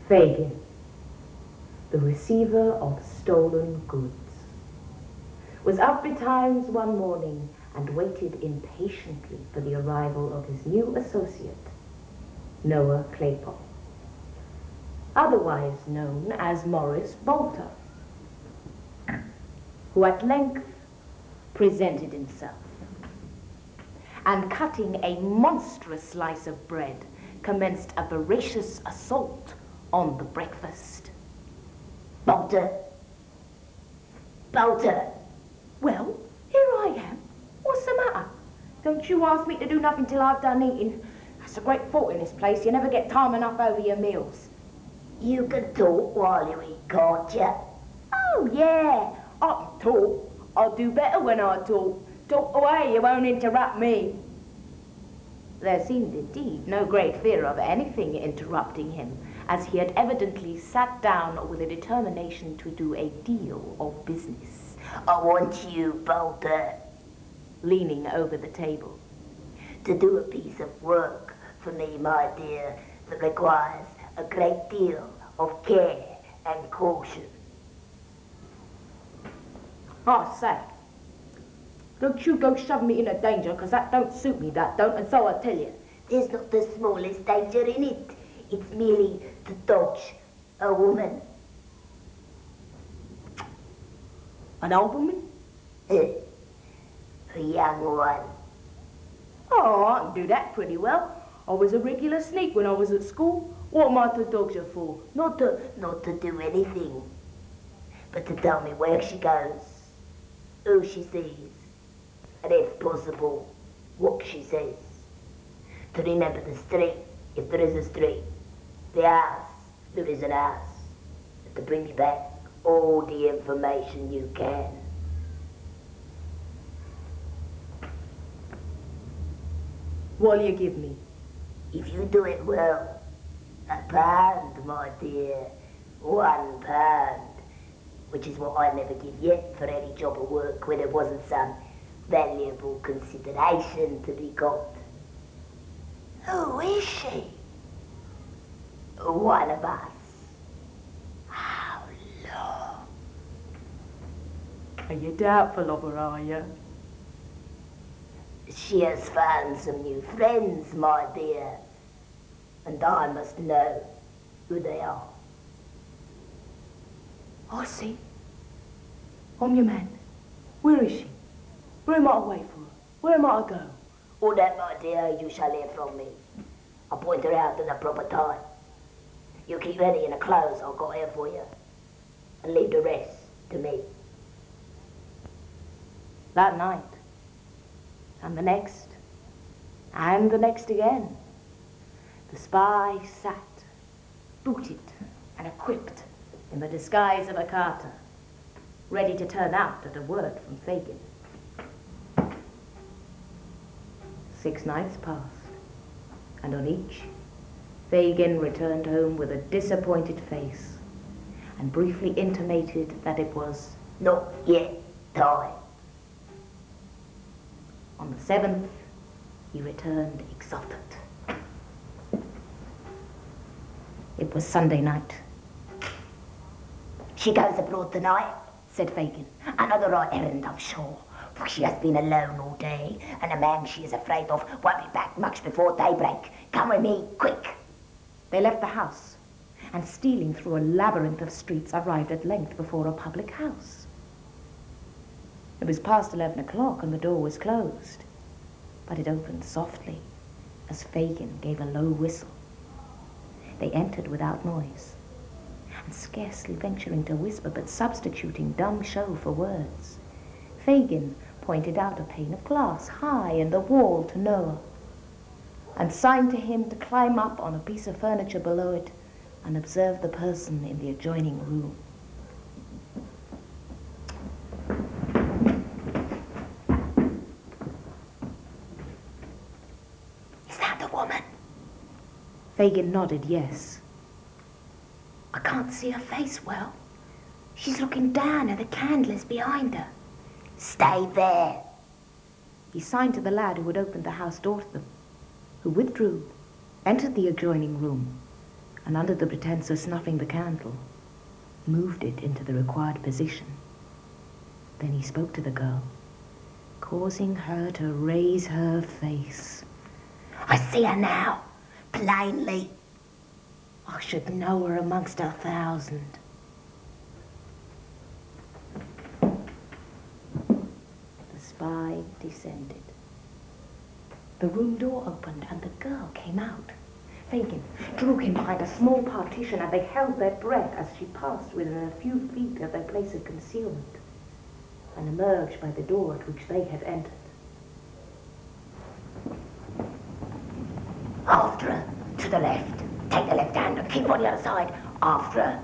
Fagin, the receiver of stolen goods, was up betimes one morning and waited impatiently for the arrival of his new associate, Noah Claypole, otherwise known as Morris Bolter, who at length presented himself, and cutting a monstrous slice of bread, commenced a voracious assault on the breakfast. Bolter! Bolter! Well, here I am. What's the matter? Don't you ask me to do nothing till I've done eating. That's a great fault in this place. You never get time enough over your meals. You can talk while you eat, can't you? Oh, yeah. I can talk. I'll do better when I talk. Talk away, you won't interrupt me. There seemed indeed no great fear of anything interrupting him, as he had evidently sat down with a determination to do a deal of business. I want you, Bolter, leaning over the table, to do a piece of work for me, my dear, that requires a great deal of care and caution. I say, don't you go shoving me into danger, because that don't suit me, that don't, and so I tell you. There's not the smallest danger in it. It's merely to dodge a woman. An old woman? A young one. Oh, I can do that pretty well. I was a regular sneak when I was at school. What am I to dodge her for? Not to do anything, but to tell me where she goes, who she sees, and if possible, what she says. To remember the street, if there is a street, the house, if there is an house, and to bring me back all the information you can. What'll you give me? If you do it well, £1, my dear, £1, which is what I never give yet for any job of work where there wasn't some valuable consideration to be got. Who is she? One of us. How long? Are you doubtful of her, are you? She has found some new friends, my dear, and I must know who they are. I see. I'm your man. Where is she? Where am I to wait for her? Where am I to go? All that, my dear, you shall hear from me. I'll point her out at the proper time. You keep ready in the clothes I've got here for you, and leave the rest to me. That night, and the next, and the next again, the spy sat, booted and equipped in the disguise of a carter, ready to turn out at a word from Fagin. 6 nights passed, and on each, Fagin returned home with a disappointed face, and briefly intimated that it was not yet time. On the 7th, he returned exultant. It was Sunday night. She goes abroad tonight, said Fagin. Another right errand, I'm sure, for she has been alone all day, and the man she is afraid of won't be back much before daybreak. Come with me, quick. They left the house, and stealing through a labyrinth of streets, arrived at length before a public house. It was past 11 o'clock, and the door was closed, but it opened softly as Fagin gave a low whistle. They entered without noise, and scarcely venturing to whisper, but substituting dumb show for words, Fagin pointed out a pane of glass high in the wall to Noah, and signed to him to climb up on a piece of furniture below it and observe the person in the adjoining room. Is that the woman? Fagin nodded yes. I can't see her face well. She's looking down and the candle is behind her. Stay there. He signed to the lad who had opened the house door to them, who withdrew, entered the adjoining room, and under the pretense of snuffing the candle, moved it into the required position. Then he spoke to the girl, causing her to raise her face. I see her now, plainly. I should know her amongst 1,000. The spy descended. The room door opened and the girl came out. Fagin drew him behind a small partition and they held their breath as she passed within a few feet of their place of concealment and emerged by the door at which they had entered. After her, to the left. Take the left hand and keep on the other side. After her.